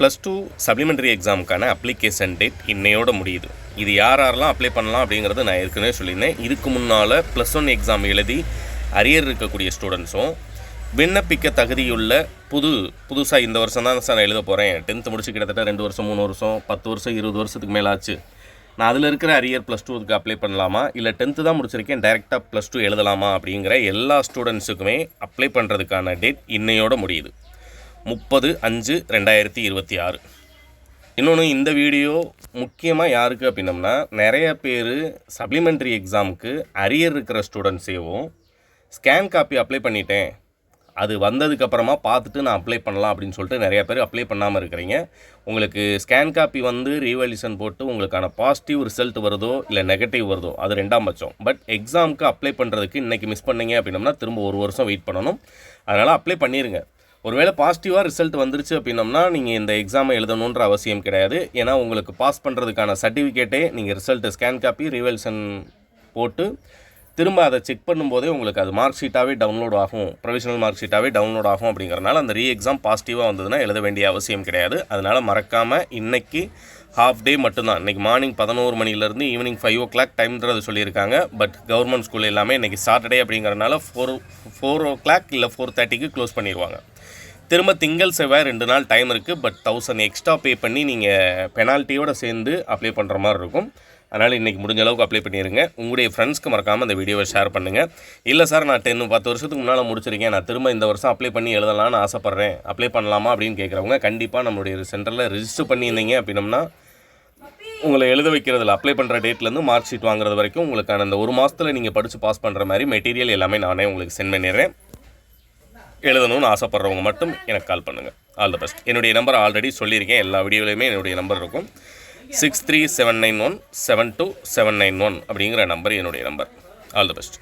+2 supplementary எக்ஸாமுக்கான application date இன்னையோட முடியுது. இது யாரெல்லாம் அப்ளை பண்ணலாம் அப்படிங்கிறது நான் ஏற்கனவே சொல்லியிருந்தேன். இதுக்கு முன்னால் +1 எக்ஸாம் எழுதி அரியர் இருக்கக்கூடிய ஸ்டூடெண்ட்ஸும் விண்ணப்பிக்க தகுதியுள்ள புதுசாக இந்த வருஷம் தான் சார் நான் எழுத போகிறேன், 10th முடிச்சு கிட்டத்தட்ட 2 வருஷம் 3 வருஷம் 10 வருஷம் 20 வருஷத்துக்கு மேலே ஆச்சு, நான் அதில் இருக்கிற அரியர் +2க்கு அப்ளை பண்ணலாமா, இல்லை 10th தான் முடிச்சிருக்கேன் டைரெக்டாக +2 எழுதலாமா அப்படிங்கிற எல்லா ஸ்டூடெண்ட்ஸுக்குமே அப்ளை பண்ணுறதுக்கான டேட் இன்னையோட முடியுது 30/5/2026. இன்னொன்று, இந்த வீடியோ முக்கியமாக யாருக்கு அப்படின்னம்னா, நிறைய பேர் சப்ளிமெண்ட்ரி எக்ஸாமுக்கு அரியர் இருக்கிற ஸ்டூடெண்ட்ஸேவும் ஸ்கேன் காப்பி அப்ளை பண்ணிட்டேன், அது வந்ததுக்கப்புறமா பார்த்துட்டு நான் அப்ளை பண்ணலாம் அப்படின்னு சொல்லிட்டு நிறைய பேர் அப்ளை பண்ணாமல் இருக்கிறீங்க. உங்களுக்கு ஸ்கேன் காப்பி வந்து ரீவேல்யூஷன் போட்டு உங்களுக்கான பாசிட்டிவ் ரிசல்ட் வருதோ இல்லை நெகட்டிவ் வருதோ அது 2ஆம் பட்சம். பட் எக்ஸாமுக்கு அப்ளை பண்ணுறதுக்கு இன்றைக்கி மிஸ் பண்ணிங்க அப்படின்னம்னா திரும்ப 1 வருஷம் வெயிட் பண்ணணும். அதனால் அப்ளை பண்ணிடுங்க. ஒருவேளை பாசிட்டிவாக ரிசல்ட் வந்துருச்சு அப்படின்னம்னா நீங்கள் இந்த எக்ஸாமை எழுதணுன்ற அவசியம் கிடையாது. ஏன்னா உங்களுக்கு பாஸ் பண்ணுறதுக்கான சர்டிஃபிகேட்டே நீங்கள் ரிசல்ட்டு ஸ்கேன் காப்பி ரீவேல்யூஷன் போட்டு திரும்ப அதை செக் பண்ணும்போதே உங்களுக்கு அது மார்க் ஷீட்டாகவே டவுன்லோட் ஆகும், ப்ரொவிஷனல் மார்க் ஷீட்டாகவே டவுன்லோட் ஆகும். அப்படிங்கிறனால அந்த எக்ஸாம் பாசிட்டிவாக வந்ததுன்னா எழுத வேண்டிய அவசியம் கிடையாது. அதனால் மறக்காமல் இன்றைக்கி ஹாஃப் டே மட்டும்தான். இன்றைக்கி மார்னிங் 11 மணிலேருந்து ஈவினிங் 5 o'clock டைம்ன்றது சொல்லியிருக்காங்க. பட் கவர்மெண்ட் ஸ்கூல் எல்லாமே இன்றைக்கி சாட்டர்டே அப்படிங்கிறனால 4 o'clock இல்லை 4:30க்கு க்ளோஸ் பண்ணிடுவாங்க. திரும்ப திங்கள் செவ்வாய் 2 நாள் டைம் இருக்குது. பட் 1000 எக்ஸ்ட்ரா பே பண்ணி நீங்கள் பெனால்ட்டியோடு சேர்ந்து அப்ளை பண்ணுற மாதிரி இருக்கும். அதனால் இன்றைக்கி முடிஞ்ச அளவுக்கு அப்ளை பண்ணிடுங்க. உங்களுடைய ஃப்ரெண்ட்ஸ்க்கு மறக்காமல் அந்த வீடியோவை ஷேர் பண்ணுங்கள். இல்லை சார் நான் 10 வருஷத்துக்கு முன்னால் முடிச்சிருக்கேன், நான் திரும்ப இந்த வருஷம் அப்ளை பண்ணி எழுதலாம்னு ஆசைப்பட்றேன், அப்ளை பண்ணலாமா அப்படின்னு கேட்குறவங்க கண்டிப்பாக நம்மளுடைய சென்டரில் ரெஜிஸ்டர் பண்ணியிருந்தீங்க அப்படின்னம்னா உங்களை எழுத வைக்கிறதுல அப்ளை பண்ணுற டேட்லேருந்து மார்க் ஷீட் வாங்குறது வரைக்கும் உங்களுக்கான அந்த 1 மாதத்தில் நீங்கள் படித்து பாஸ் பண்ணுற மாதிரி மெட்டீரியல் எல்லாமே நானே உங்களுக்கு சென்ட் பண்ணிடுறேன். எழுதணும்னு ஆசைப்பட்றவங்க மட்டும் எனக்கு கால் பண்ணுங்கள். All the best. என்னுடைய நம்பர் ஆல்ரெடி சொல்லியிருக்கேன், எல்லா வீடியோலையுமே என்னுடைய நம்பர் இருக்கும். 63791 72791 அப்படிங்கிற நம்பர் என்னுடைய நம்பர். All the best.